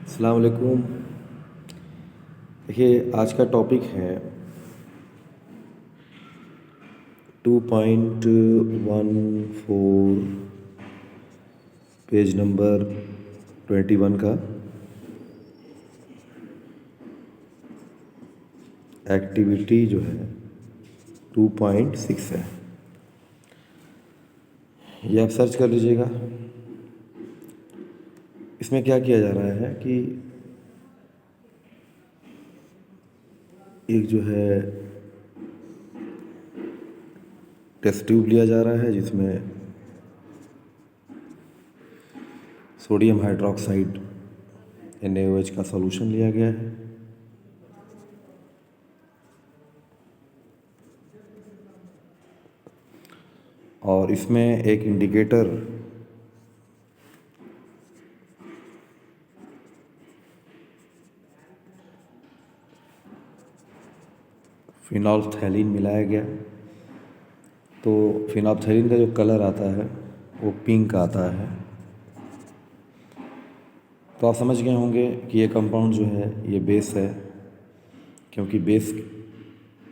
अस्सलाम वालेकुम। देखिए, आज का टॉपिक है 2.14 पेज नंबर 21 का एक्टिविटी जो है 2.6 है। ये आप सर्च कर लीजिएगा। इसमें क्या किया जा रहा है कि एक जो है टेस्ट ट्यूब लिया जा रहा है जिसमें सोडियम हाइड्रोक्साइड NaOH का सॉल्यूशन लिया गया है और इसमें एक इंडिकेटर फिनोल्फ्थैलीन मिलाया गया। तो फिनोल्फ्थैलीन का जो कलर आता है वो पिंक आता है। तो आप समझ गए होंगे कि ये कंपाउंड जो है ये बेस है, क्योंकि बेस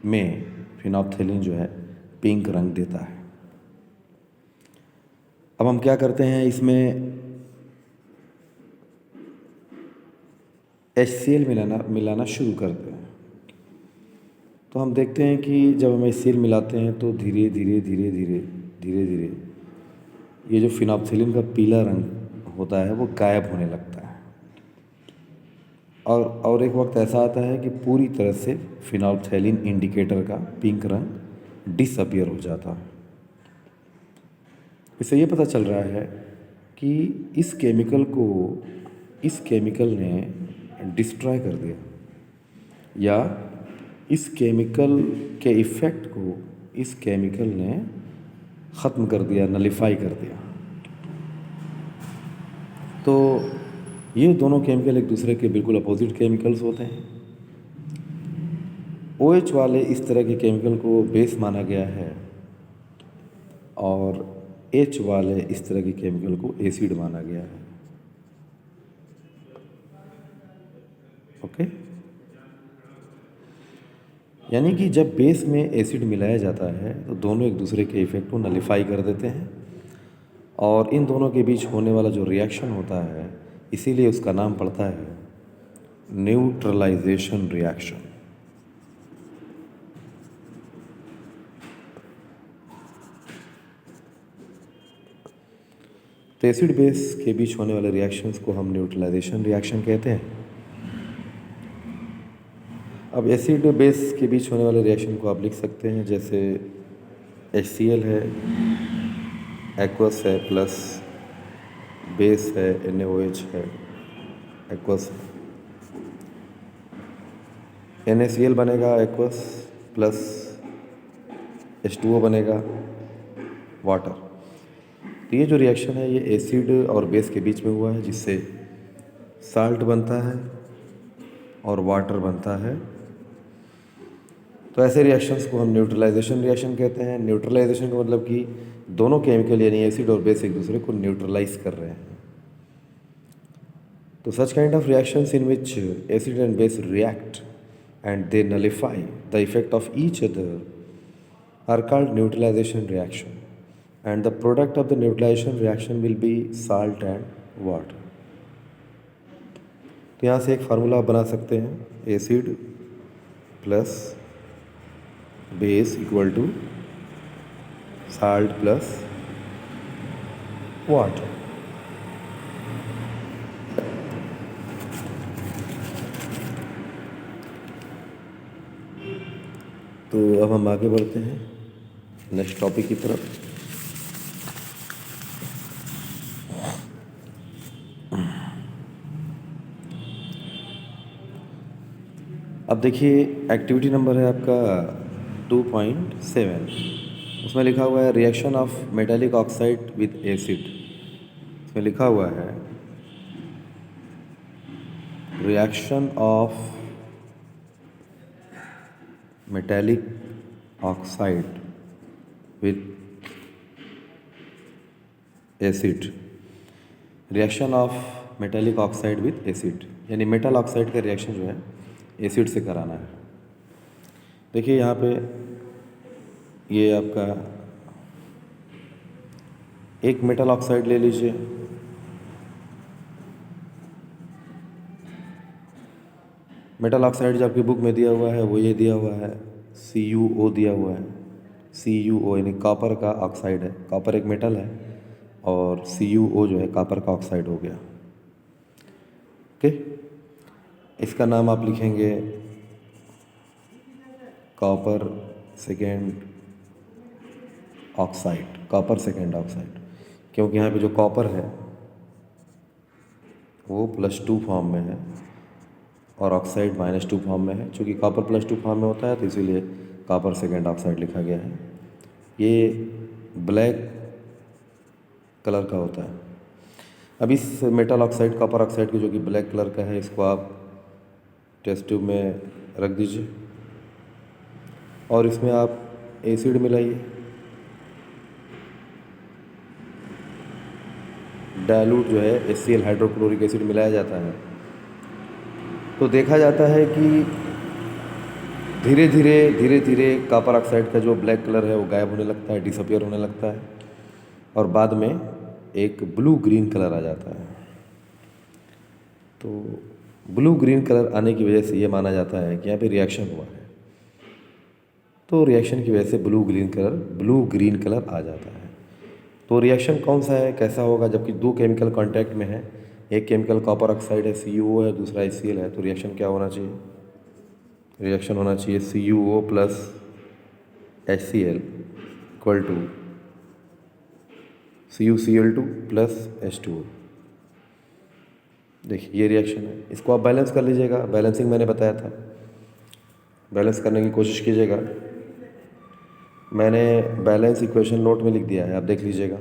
में फिनोल्फ्थैलीन जो है पिंक रंग देता है। अब हम क्या करते हैं, इसमें HCl मिलाना शुरू करते हैं। तो हम देखते हैं कि जब हम HCl मिलाते हैं तो धीरे धीरे ये जो फिनोल्फ्थैलीन का पीला रंग होता है वो गायब होने लगता है और एक वक्त ऐसा आता है कि पूरी तरह से फिनोल्फ्थैलीन इंडिकेटर का पिंक रंग डिसअपीयर हो जाता है। इससे ये पता चल रहा है कि इस केमिकल ने डिस्ट्रॉय कर दिया या इस केमिकल के इफ़ेक्ट को इस केमिकल ने ख़त्म कर दिया, नलिफाई कर दिया। तो ये दोनों केमिकल एक दूसरे के बिल्कुल अपोजिट केमिकल्स होते हैं। OH वाले इस तरह के केमिकल को बेस माना गया है और H वाले इस तरह के केमिकल को एसिड माना गया है। ओके, यानी कि जब बेस में एसिड मिलाया जाता है तो दोनों एक दूसरे के इफ़ेक्ट को नलिफाई कर देते हैं और इन दोनों के बीच होने वाला जो रिएक्शन होता है, इसीलिए उसका नाम पड़ता है न्यूट्रलाइजेशन रिएक्शन। तो एसिड बेस के बीच होने वाले रिएक्शंस को हम न्यूट्रलाइजेशन रिएक्शन कहते हैं। अब एसिड बेस के बीच होने वाले रिएक्शन को आप लिख सकते हैं, जैसे HCl है, एक्वस है, प्लस बेस है NaOH है, एक्वस NaCl बनेगा एक्वस प्लस H2O बनेगा वाटर। तो ये जो रिएक्शन है ये एसिड और बेस के बीच में हुआ है, जिससे साल्ट बनता है और वाटर बनता है। तो ऐसे रिएक्शंस को हम न्यूट्रलाइजेशन रिएक्शन कहते हैं। न्यूट्रलाइजेशन का मतलब कि दोनों केमिकल यानी एसिड और बेस एक दूसरे को न्यूट्रलाइज कर रहे हैं। तो such kind of reactions in which acid and base react and they nullify the effect of each other are called neutralization reaction, and the product of the neutralization reaction will be salt and water. तो यहाँ से एक formula आप बना सकते हैं, acid plus base equal to salt plus water. तो अब हम आगे बढ़ते हैं नेक्स्ट टॉपिक की तरफ। अब देखिए, एक्टिविटी नंबर है आपका 2.7। उसमें लिखा हुआ है reaction of metallic oxide with acid. इसमें लिखा हुआ है reaction of metallic oxide with acid, reaction of metallic oxide with acid, यानी मेटल ऑक्साइड का रिएक्शन जो है एसिड से कराना है। देखिए यहाँ पे ये आपका एक मेटल ऑक्साइड ले लीजिए, मेटल ऑक्साइड जो आपकी बुक में दिया हुआ है वो ये दिया हुआ है, CuO दिया हुआ है। CuO यानी कॉपर का ऑक्साइड है, कॉपर एक मेटल है और CuO जो है कॉपर का ऑक्साइड हो गया। ओके, इसका नाम आप लिखेंगे copper second oxide, copper second oxide, क्योंकि यहाँ पे जो कॉपर है वो +2 फॉर्म में है और ऑक्साइड -2 फॉर्म में है। चूँकि कॉपर +2 फॉर्म में होता है तो इसीलिए कॉपर सेकेंड ऑक्साइड लिखा गया है। ये ब्लैक कलर का होता है। अब इस मेटल ऑक्साइड कॉपर ऑक्साइड की जो कि ब्लैक कलर का है, इसको आप टेस्ट ट्यूब में रख दीजिए और इसमें आप एसिड मिलाइए, डाइल्यूट जो है HCl हाइड्रोक्लोरिक एसिड मिलाया जाता है। तो देखा जाता है कि धीरे धीरे कॉपर ऑक्साइड का जो ब्लैक कलर है वो गायब होने लगता है, डिसअपियर होने लगता है और बाद में एक ब्लू ग्रीन कलर आ जाता है। तो ब्लू ग्रीन कलर आने की वजह से ये माना जाता है कि यहाँ पे रिएक्शन हुआ है। तो रिएक्शन की वजह से ब्लू ग्रीन कलर आ जाता है। तो रिएक्शन कौन सा है, कैसा होगा, जबकि दो केमिकल कांटेक्ट में है, एक केमिकल कॉपर ऑक्साइड है CuO है, दूसरा HCl है, तो रिएक्शन क्या होना चाहिए, रिएक्शन होना चाहिए CuO plus HCl equal to CuCl2 plus H2O। देखिए ये रिएक्शन है, इसको आप बैलेंस कर लीजिएगा, बैलेंसिंग मैंने बताया था, बैलेंस करने की कोशिश कीजिएगा। मैंने बैलेंस इक्वेशन नोट में लिख दिया है, आप देख लीजिएगा।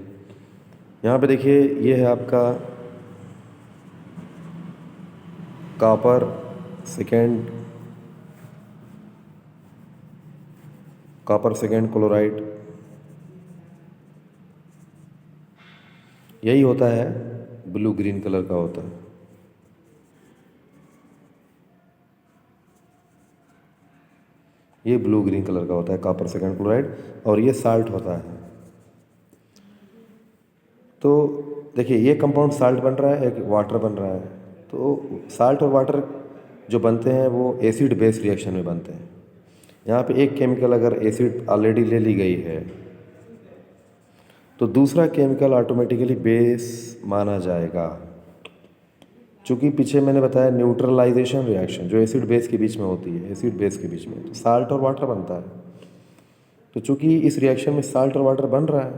यहाँ पे देखिए ये है आपका कॉपर सेकेंड क्लोराइड, यही होता है, ब्लू ग्रीन कलर का होता है। ये ब्लू ग्रीन कलर का होता है कॉपर सेकेंड क्लोराइड और ये साल्ट होता है। तो देखिए ये कंपाउंड साल्ट बन रहा है, एक वाटर बन रहा है। तो साल्ट और वाटर जो बनते हैं वो एसिड बेस रिएक्शन में बनते हैं। यहाँ पे एक केमिकल अगर एसिड ऑलरेडी ले ली गई है तो दूसरा केमिकल ऑटोमेटिकली बेस माना जाएगा। चूँकि पीछे मैंने बताया न्यूट्रलाइजेशन रिएक्शन जो एसिड बेस के बीच में होती है, एसिड बेस के बीच में तो साल्ट और वाटर बनता है। तो चूँकि इस रिएक्शन में साल्ट और वाटर बन रहा है,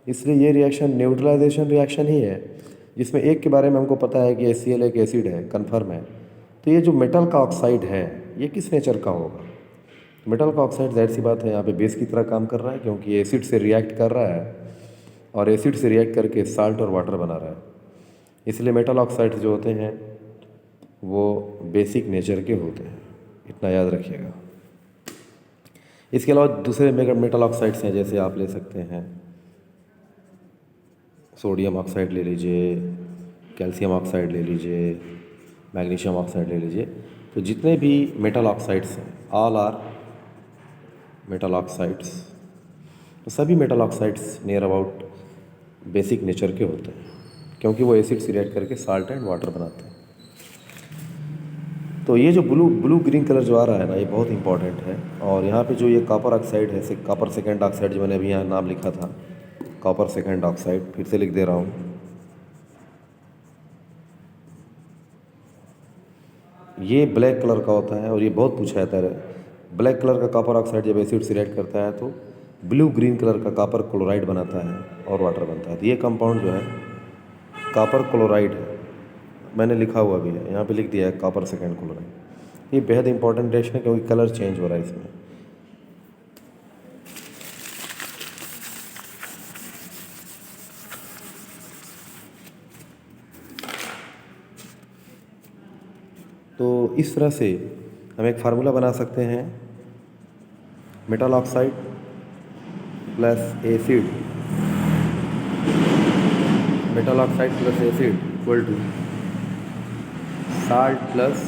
इसलिए ये रिएक्शन न्यूट्रलाइजेशन रिएक्शन ही है, जिसमें एक के बारे में हमको पता है कि HCl एक एसिड है, कन्फर्म है। तो ये जो मेटल का ऑक्साइड है ये किस नेचर का होगा, मेटल का ऑक्साइड जाहिर सी बात है यहाँ पे बेस की तरह काम कर रहा है, क्योंकि एसिड से रिएक्ट कर रहा है और एसिड से रिएक्ट करके साल्ट और वाटर बना रहा है। इसलिए मेटल ऑक्साइड जो होते हैं वो बेसिक नेचर के होते हैं, इतना याद रखिएगा। इसके अलावा दूसरे मेटल ऑक्साइड्स हैं, जैसे आप ले सकते हैं सोडियम ऑक्साइड ले लीजिए, कैल्शियम ऑक्साइड ले लीजिए, मैग्नीशियम ऑक्साइड ले लीजिए। तो जितने भी मेटल ऑक्साइड्स हैं ऑल आर मेटल ऑक्साइड्स, तो सभी metal oxides near about basic nature के होते हैं, क्योंकि वो एसिड से रिएक्ट करके साल्ट एंड वाटर बनाते हैं। तो ये जो ब्लू ग्रीन कलर जो आ रहा है ना, ये बहुत इंपॉर्टेंट है। और यहाँ पे जो ये कॉपर ऑक्साइड है, कॉपर सेकेंड ऑक्साइड जो मैंने अभी यहाँ नाम लिखा था, कॉपर सेकेंड ऑक्साइड, फिर से लिख दे रहा हूँ। ये ब्लैक कलर का होता है और ये बहुत पूछा जाता है। ब्लैक कलर का कॉपर ऑक्साइड जब एसिड से रिएक्ट करता है तो ब्लू ग्रीन कलर का कॉपर क्लोराइड बनाता है और वाटर बनता है। तो ये कंपाउंड जो है कॉपर क्लोराइड है, मैंने लिखा हुआ भी है, यहाँ पे लिख दिया है कॉपर सेकेंड क्लोराइड। ये बेहद इंपॉर्टेंट रिएक्शन है क्योंकि कलर चेंज हो रहा है इसमें। तो इस तरह से हम एक फार्मूला बना सकते हैं, metal oxide plus acid, metal oxide plus acid equal to salt plus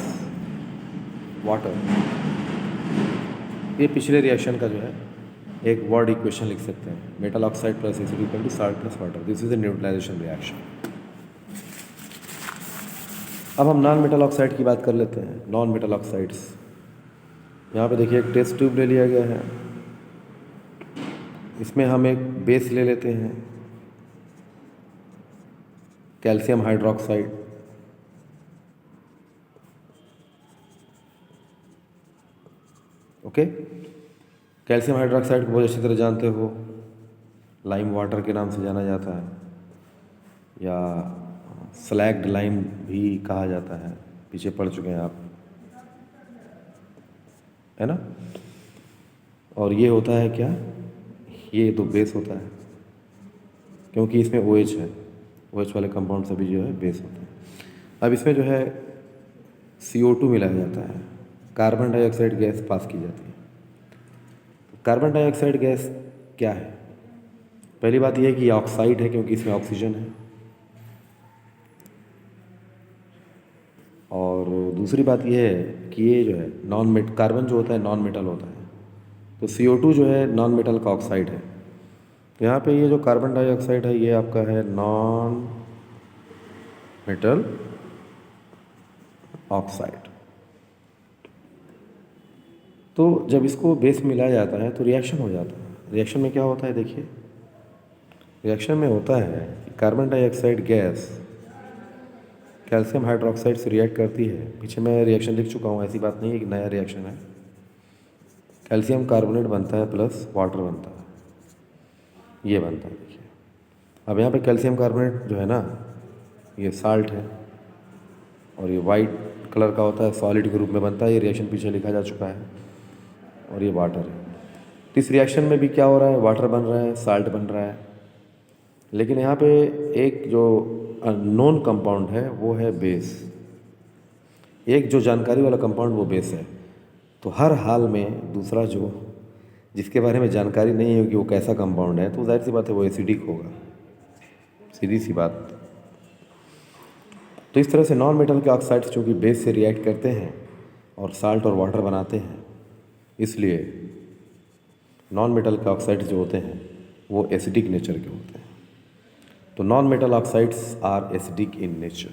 water. ये पिछले रिएक्शन का जो है एक वर्ड इक्वेशन लिख सकते हैं, metal oxide plus acid equal to salt plus water. This is a neutralisation reaction. अब हम नॉन मेटल ऑक्साइड की बात कर लेते हैं। नॉन मेटल ऑक्साइड्स, यहाँ पे देखिए एक टेस्ट ट्यूब ले लिया गया है, इसमें हम एक बेस ले लेते हैं calcium hydroxide. Okay, calcium hydroxide को बहुत अच्छी तरह जानते हो, लाइम वाटर के नाम से जाना जाता है या स्लैग्ड लाइम भी कहा जाता है, पीछे पढ़ चुके हैं आप, है ना। और ये होता है क्या, ये तो बेस होता है, क्योंकि इसमें OH है, OH वाले कंपाउंड सभी जो है बेस होते हैं। अब इसमें जो है CO2 मिलाया जाता है, कार्बन डाइऑक्साइड गैस पास की जाती है। कार्बन डाइऑक्साइड गैस क्या है? पहली बात यह है कि ऑक्साइड है क्योंकि इसमें ऑक्सीजन है, और दूसरी बात यह है कि ये जो है कार्बन जो होता है नॉन मेटल होता है, तो CO2 जो है नॉन मेटल का ऑक्साइड है। यहाँ पे ये जो कार्बन डाइऑक्साइड है ये आपका है नॉन मेटल ऑक्साइड। तो जब इसको बेस में मिलाया जाता है तो रिएक्शन हो जाता है। रिएक्शन में क्या होता है, देखिए रिएक्शन में होता है कि carbon dioxide gas calcium hydroxide से रिएक्ट करती है। पीछे मैं रिएक्शन लिख चुका हूँ, ऐसी बात नहीं है कि नया रिएक्शन है। कैल्शियम कार्बोनेट बनता है प्लस वाटर बनता है, ये बनता है। देखिए अब यहाँ पे कैल्शियम कार्बोनेट जो है ना, ये साल्ट है और ये वाइट कलर का होता है, सॉलिड के रूप में बनता है। ये रिएक्शन पीछे लिखा जा चुका है, और ये वाटर है। तो इस रिएक्शन में भी क्या हो रहा है, वाटर बन रहा है, साल्ट बन रहा है, लेकिन यहाँ पे एक जो नोन कंपाउंड है वो है बेस। एक जो जानकारी वाला कंपाउंड वो बेस है। तो हर हाल में दूसरा जो जिसके बारे में जानकारी नहीं है कि वो कैसा कंपाउंड है, तो जाहिर सी बात है वो एसिडिक होगा, सीधी सी बात। तो इस तरह से नॉन मेटल के ऑक्साइड्स जो कि बेस से रिएक्ट करते हैं और साल्ट और वाटर बनाते हैं, इसलिए नॉन मेटल के ऑक्साइड्स जो होते हैं वो एसिडिक नेचर के होते हैं। तो non metal oxides are acidic in nature.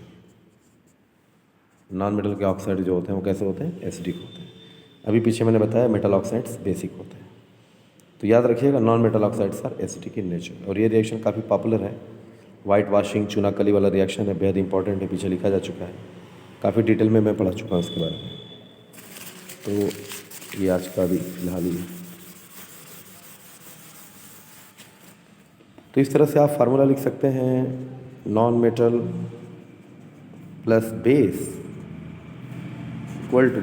Non metal के ऑक्साइड जो होते हैं वो कैसे होते हैं, एसिडिक होते हैं। अभी पीछे मैंने बताया मेटल ऑक्साइड्स बेसिक होते हैं। तो याद रखिएगा non metal oxides are acidic in nature. और ये रिएक्शन काफ़ी पॉपुलर है, वाइट वाशिंग चूनाकली वाला रिएक्शन है, बेहद इंपॉर्टेंट है, पीछे लिखा जा चुका है, काफ़ी डिटेल में मैं पढ़ चुका हूँ इसके बारे में। तो ये आज का भी फिलहाल ही। तो इस तरह से आप फार्मूला लिख सकते हैं, non metal plus base equal to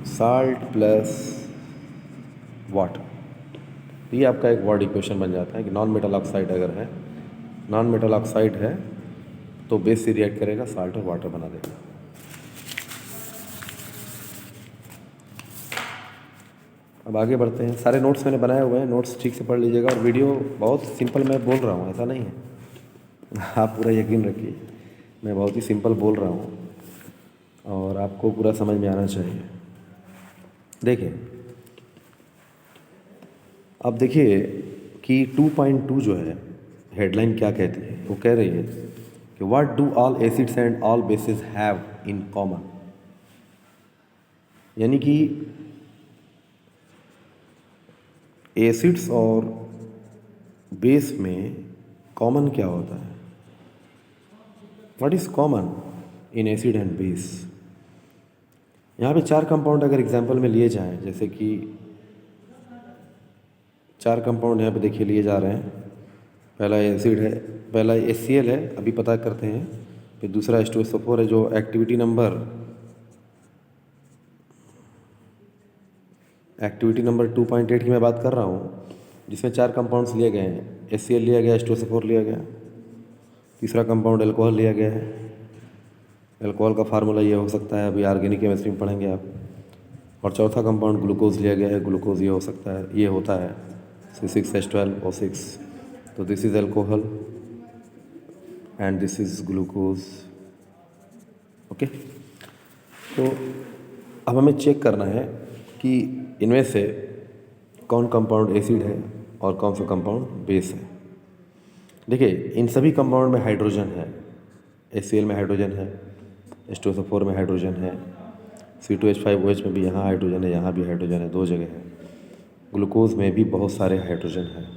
salt plus water. ये आपका एक वर्ड इक्वेशन बन जाता है कि नॉन मेटल ऑक्साइड अगर है, नॉन मेटल ऑक्साइड है तो बेस से रिएक्ट करेगा, साल्ट और वाटर बना देगा। अब आगे बढ़ते हैं। सारे नोट्स मैंने बनाए हुए हैं, नोट्स ठीक से पढ़ लीजिएगा। और वीडियो बहुत सिंपल मैं बोल रहा हूँ, ऐसा नहीं है, आप पूरा यकीन रखिए, मैं बहुत ही सिंपल बोल रहा हूँ और आपको पूरा समझ में आना चाहिए। देखिए अब देखिए कि 2.2 जो है हेडलाइन क्या कहती है, वो कह रही है कि what do all acids and all basis have in common. यानी कि एसिड्स और बेस में कॉमन क्या होता है, what is common in acid and base. यहाँ पे 4 कंपाउंड अगर एग्जांपल में लिए जाएं, जैसे कि 4 कंपाउंड यहाँ पे देखिए लिए जा रहे हैं। पहला एसिड है, पहला HCl है, अभी पता करते हैं। फिर दूसरा H2SO4 है, जो एक्टिविटी नंबर 2.8 की मैं बात कर रहा हूँ, जिसमें 4 कंपाउंड्स लिए गए हैं। HCl लिया गया, H2SO4 लिया गया, तीसरा कंपाउंड अल्कोहल लिया गया है। अल्कोहल का फार्मूला ये हो सकता है, अभी ऑर्गेनिक केमिस्ट्री में पढ़ेंगे आप। और चौथा कंपाउंड ग्लूकोज लिया गया है, ग्लूकोज ये हो सकता है, ये होता है C6H12O6। तो this is alcohol and this is glucose. Okay. तो अब हमें चेक करना है कि इनमें से कौन कंपाउंड एसिड है और कौन सा कंपाउंड बेस है। देखिए, इन सभी कंपाउंड में हाइड्रोजन है। HCl में हाइड्रोजन है, H2SO4 में हाइड्रोजन है, C2H5OH में भी यहाँ हाइड्रोजन है, यहाँ भी हाइड्रोजन है, 2 जगह है। ग्लूकोज में भी बहुत सारे हाइड्रोजन हैं।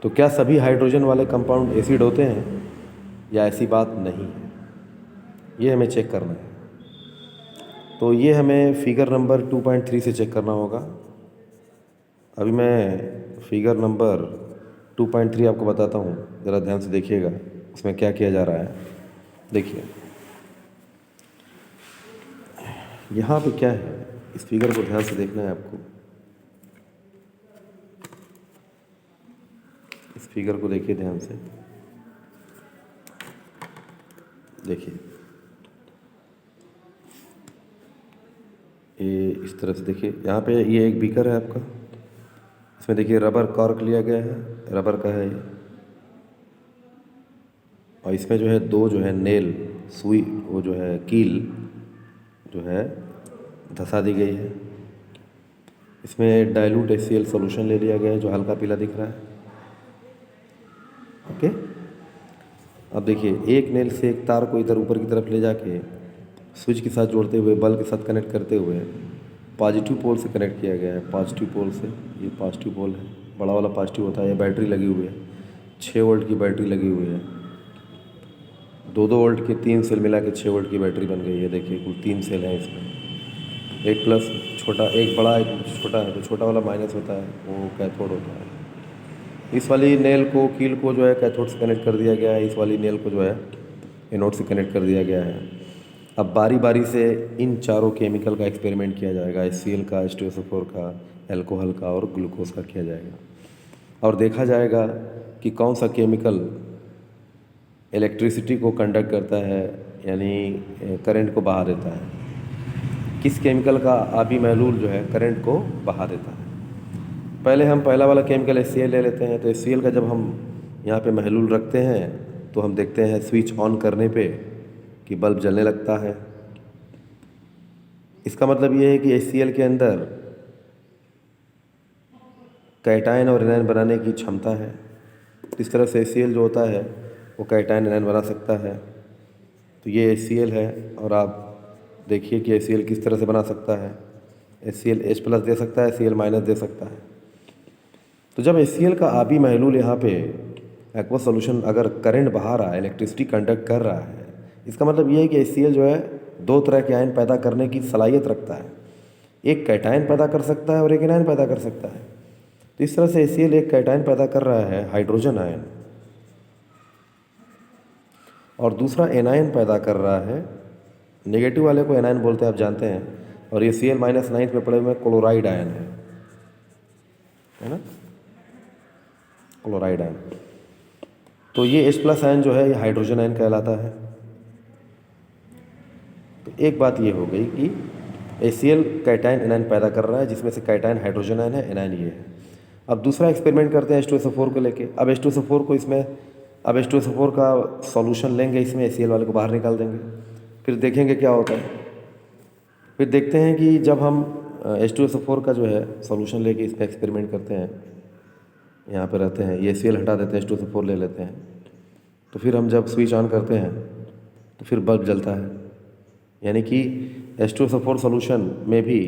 तो क्या सभी हाइड्रोजन वाले कंपाउंड एसिड होते हैं या ऐसी बात नहीं है, ये हमें चेक करना है। तो ये हमें फिगर नंबर 2.3 से चेक करना होगा। अभी मैं फिगर नंबर 2.3 आपको बताता हूँ, ज़रा ध्यान से देखिएगा उसमें क्या किया जा रहा है। देखिए यहाँ पे क्या है, इस फिगर को ध्यान से देखना है आपको। इस फिगर को देखिए ध्यान से, देखिए ये इस तरह से देखिए। यहाँ पे ये एक बीकर है आपका, इसमें देखिए रबर कॉर्क लिया गया है, रबर का है ये, और इसमें जो है 2 जो है नेल सुई, वो जो है कील जो है धंसा दी गई है। इसमें डाइल्यूट HCl सॉल्यूशन ले लिया गया है जो हल्का पीला दिख रहा है। ओके। अब देखिए एक नेल से एक तार को इधर ऊपर की तरफ ले जाके स्विच के साथ जोड़ते हुए, बल्ब के साथ कनेक्ट करते हुए पॉजिटिव पोल से कनेक्ट किया गया है। पॉजिटिव पोल से, ये पॉजिटिव पोल है, बड़ा वाला पॉजिटिव होता है। ये बैटरी लगी हुई है, 6 वोल्ट की बैटरी लगी हुई है। 2-2 वोल्ट के 3 सेल मिला के 6 वोल्ट की बैटरी बन गई है। देखिए कुल 3 सेल हैं इसमें, एक प्लस छोटा, एक बड़ा एक छोटा है। तो छोटा वाला माइनस होता है, वो कैथोड होता है। इस वाली नेल को, कील को जो है कैथोड से कनेक्ट कर दिया गया है, इस वाली नेल को जो है एनोड से कनेक्ट कर दिया गया है। अब बारी बारी से इन चारों केमिकल का एक्सपेरिमेंट किया जाएगा, HCl का, H2SO4 का, अल्कोहल का और ग्लूकोज का किया जाएगा, और देखा जाएगा कि कौन सा केमिकल इलेक्ट्रिसिटी को कंडक्ट करता है, यानी करंट को बहा देता है। किस केमिकल का आबी महलूल जो है करंट को बहा देता है। पहले हम पहला वाला केमिकल HCl ले लेते हैं। तो HCl का जब हम यहाँ पे महलूल रखते हैं तो हम देखते हैं स्विच ऑन करने पे कि बल्ब जलने लगता है। इसका मतलब ये है कि HCl के अंदर कैटायन और एनायन बनाने की क्षमता है। इस तरह से HCl जो होता है वो कैटायन एनायन बना सकता है। तो ये HCl है, और आप देखिए कि HCl किस तरह से बना सकता है। HCl H+ दे सकता है, Cl- दे सकता है। तो जब HCl का आबी महलूल यहाँ पे एक्वा सॉल्यूशन अगर करंट बहा रहा है, इलेक्ट्रिसिटी कंडक्ट कर रहा है, इसका मतलब ये है कि HCl जो है 2 तरह के आयन पैदा करने की सलाहियत रखता है। एक कैटायन पैदा कर सकता है और एक एनायन पैदा कर सकता है। तो इस तरह से HCl एक कैटायन पैदा कर रहा है, हाइड्रोजन आयन, और दूसरा एनायन पैदा कर रहा है। नेगेटिव वाले को एनायन बोलते हैं, आप जानते हैं। और ये Cl-9 में पड़े हुए क्लोराइड आयन है ना, क्लोराइड आयन। तो ये H+ आयन जो है ये हाइड्रोजन आयन कहलाता है। तो एक बात ये हो गई कि HCl कैटायन एनायन पैदा कर रहा है, जिसमें से कैटायन हाइड्रोजन आयन है, एनायन ये है। अब दूसरा एक्सपेरिमेंट करते हैं H2SO4 को लेके। अब H2SO4 को इसमें, अब H2SO4 का सॉल्यूशन लेंगे, इसमें HCl वाले को बाहर निकाल देंगे, फिर देखेंगे क्या होता है। फिर देखते हैं कि जब हम H2SO4 का जो है सॉल्यूशन लेके इसमें एक्सपेरिमेंट करते हैं, यहाँ पे रहते हैं, ये HCl हटा देते हैं, H2SO4 ले लेते हैं, तो फिर हम जब स्विच ऑन करते हैं तो फिर बल्ब जलता है। यानी कि H2SO4 सॉल्यूशन में भी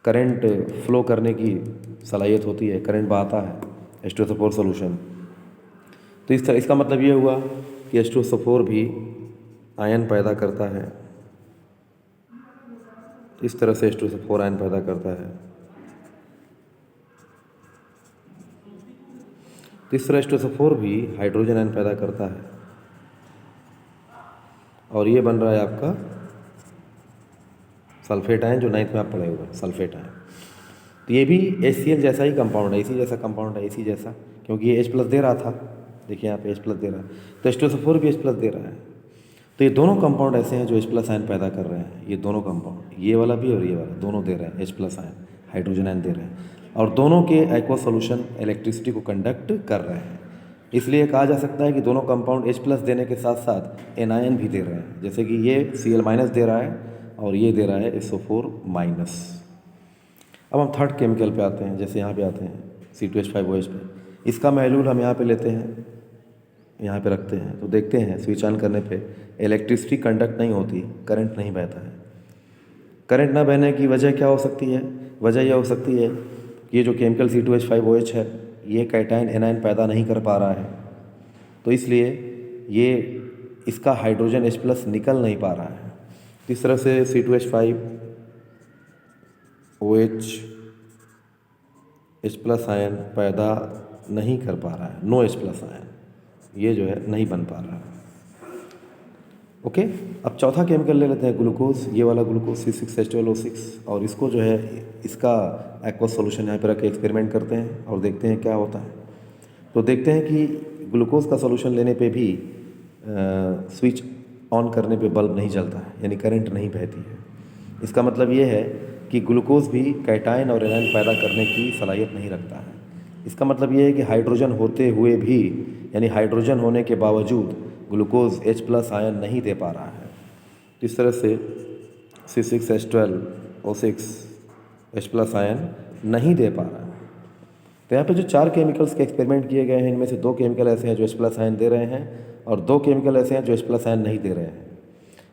करंट फ्लो करने की सलाहियत होती है, करंट बहाता है H2SO4 सॉल्यूशन। तो इस तरह इसका मतलब ये हुआ कि H2SO4 भी आयन पैदा करता है। इस तरह से H2SO4 आयन पैदा करता है। तो इस तरह H2SO4 भी हाइड्रोजन आयन पैदा करता है, और ये बन रहा है आपका सल्फेट आयन, जो 9th में आप पढ़े हुए सल्फेट आयन। तो ये भी HCl जैसा ही कंपाउंड है, इसी जैसा कंपाउंड है, इसी जैसा, क्योंकि ये H+ दे रहा था। देखिए यहाँ पे H+ दे रहा है, तो H2SO4 भी H+ दे रहा है। तो ये दोनों कंपाउंड ऐसे हैं जो H+ आयन पैदा कर रहे हैं। ये दोनों कंपाउंड, ये वाला भी और ये वाला, दोनों दे रहे हैं H+ आयन, हाइड्रोजन आयन दे रहे हैं, और दोनों के एक्वा सॉल्यूशन इलेक्ट्रिसिटी को कंडक्ट कर रहे हैं। इसलिए कहा जा सकता है कि दोनों कंपाउंड H प्लस देने के साथ साथ एनायन भी दे रहे हैं, जैसे कि ये Cl माइनस दे रहा है और ये दे रहा है SO4 माइनस। अब हम थर्ड केमिकल पे आते हैं, जैसे यहाँ पे आते हैं C2H5OH पे। इसका महलूल हम यहाँ पे लेते हैं, यहाँ पे रखते हैं, तो देखते हैं स्विच ऑन करने पे इलेक्ट्रिसिटी कंडक्ट नहीं होती, करंट नहीं बहता है। करंट ना बहने की वजह क्या हो सकती है? वजह यह हो सकती है कि ये जो केमिकल C2H5OH है ये कैटायन एनायन पैदा नहीं कर पा रहा है, तो इसलिए ये इसका हाइड्रोजन H प्लस निकल नहीं पा रहा है। तो इस तरह से C2H5OH H प्लस आयन पैदा नहीं कर पा रहा है, नो H प्लस आयन ये जो है नहीं बन पा रहा है। ओके, अब चौथा केमिकल ले लेते हैं ग्लूकोज, ये वाला ग्लूकोज C6H12O6, और इसको जो है इसका एक्वस सॉल्यूशन यहाँ पे रख के एक्सपेरिमेंट करते हैं और देखते हैं क्या होता है। तो देखते हैं कि ग्लूकोज का सॉल्यूशन लेने पे भी स्विच ऑन करने पे बल्ब नहीं जलता है, यानी करंट नहीं बहती है। इसका मतलब ये है कि ग्लूकोज भी कैटायन और एनायन पैदा करने की सलाहियत नहीं रखता है। इसका मतलब ये है कि हाइड्रोजन होते हुए भी, यानी हाइड्रोजन होने के बावजूद ग्लूकोज H प्लस आयन नहीं दे पा रहा है। तो इस तरह से C6H12O6 H प्लस आयन नहीं दे पा रहा है। तो यहाँ पे जो 4 केमिकल्स के एक्सपेरिमेंट किए गए हैं, इनमें से 2 केमिकल ऐसे हैं जो H प्लस आयन दे रहे हैं और 2 केमिकल ऐसे हैं जो H प्लस आयन नहीं दे रहे हैं।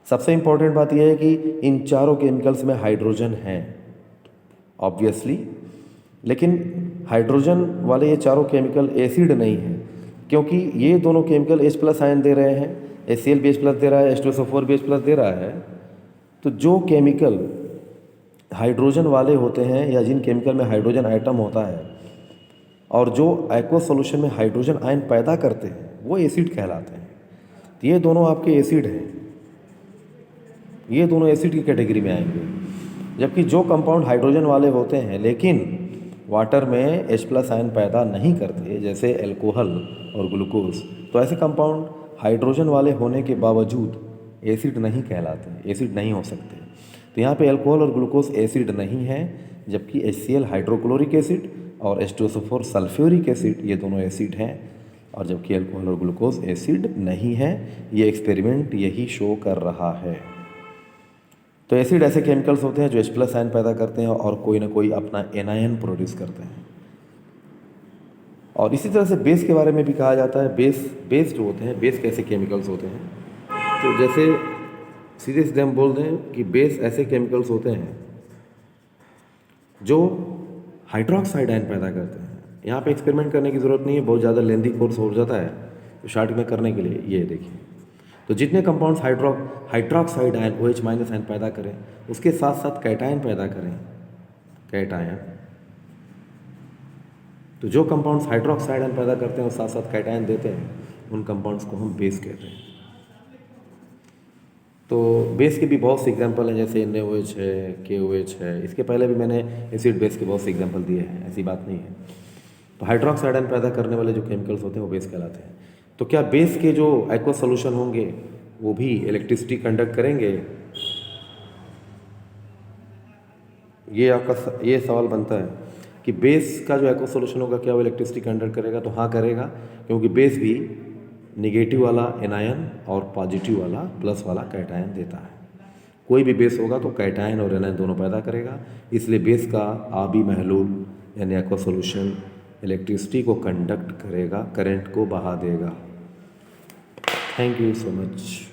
सबसे इम्पॉर्टेंट बात यह है कि इन चारों केमिकल्स में हाइड्रोजन है ऑब्वियसली, लेकिन हाइड्रोजन वाले ये चारों केमिकल एसिड नहीं है, क्योंकि ये दोनों केमिकल H प्लस आयन दे रहे हैं, HCl भी H प्लस दे रहा है, H2SO4 भी H प्लस दे रहा है। तो जो केमिकल हाइड्रोजन वाले होते हैं या जिन केमिकल में हाइड्रोजन आइटम होता है और जो एक्वस सॉल्यूशन में हाइड्रोजन आयन पैदा करते हैं वो एसिड कहलाते हैं। तो ये दोनों आपके एसिड हैं, ये दोनों एसिड की कैटेगरी में आएंगे। जबकि जो कंपाउंड हाइड्रोजन वाले होते हैं लेकिन वाटर में H प्लस आयन पैदा नहीं करते, जैसे अल्कोहल और ग्लूकोज, तो ऐसे कंपाउंड हाइड्रोजन वाले होने के बावजूद एसिड नहीं कहलाते, एसिड नहीं हो सकते। तो यहाँ पे अल्कोहल और ग्लूकोज एसिड नहीं है, जबकि HCl हाइड्रोक्लोरिक एसिड और H2SO4 सल्फ्यूरिक एसिड ये दोनों एसिड हैं, और जबकि अल्कोहल और ग्लूकोज एसिड नहीं है। ये एक्सपेरिमेंट यही शो कर रहा है। तो एसिड ऐसे केमिकल्स होते हैं जो H प्लस आयन पैदा करते हैं और कोई ना कोई अपना एनायन प्रोड्यूस करते हैं। और इसी तरह से बेस के बारे में भी कहा जाता है। बेस जो होते हैं, बेस कैसे केमिकल्स होते हैं, तो जैसे सीधे सीधे हम बोल दें कि बेस ऐसे केमिकल्स होते हैं जो हाइड्रोक्साइड आयन पैदा करते हैं। यहाँ पे एक्सपेरिमेंट करने की ज़रूरत नहीं है, बहुत ज़्यादा लेंदी कोर्स हो जाता है, तो शॉर्ट में करने के लिए ये देखिए। तो जितने compounds hydroxide ion OH minus ion पैदा करें, उसके साथ साथ कैटायन पैदा करें, कैटायन। तो जो कंपाउंड्स हाइड्रोक्साइड आयन पैदा करते हैं और साथ साथ कैटायन देते हैं, उन कंपाउंड्स को हम बेस कहते हैं। तो बेस के भी बहुत से एग्जांपल हैं, जैसे NaOH है, KOH है। इसके पहले भी मैंने एसिड बेस के बहुत से एग्जांपल दिए हैं, ऐसी बात नहीं है। तो हाइड्रोक्साइड आयन पैदा करने वाले जो केमिकल्स होते हैं वो बेस कहलाते हैं। तो क्या बेस के जो एक्वस सॉल्यूशन होंगे वो भी इलेक्ट्रिसिटी कंडक्ट करेंगे? ये सवाल बनता है कि बेस का जो एक्वस सॉल्यूशन होगा क्या वो इलेक्ट्रिसिटी कंडक्ट करेगा? तो हाँ करेगा, क्योंकि बेस भी निगेटिव वाला एनायन और पॉजिटिव वाला प्लस वाला कैटायन देता है। कोई भी बेस होगा तो कैटायन और एनायन दोनों पैदा करेगा, इसलिए बेस का आबी महलूल यानी एक्वस सॉल्यूशन इलेक्ट्रिसिटी को कंडक्ट करेगा, करंट को बहा देगा। Thank you so much.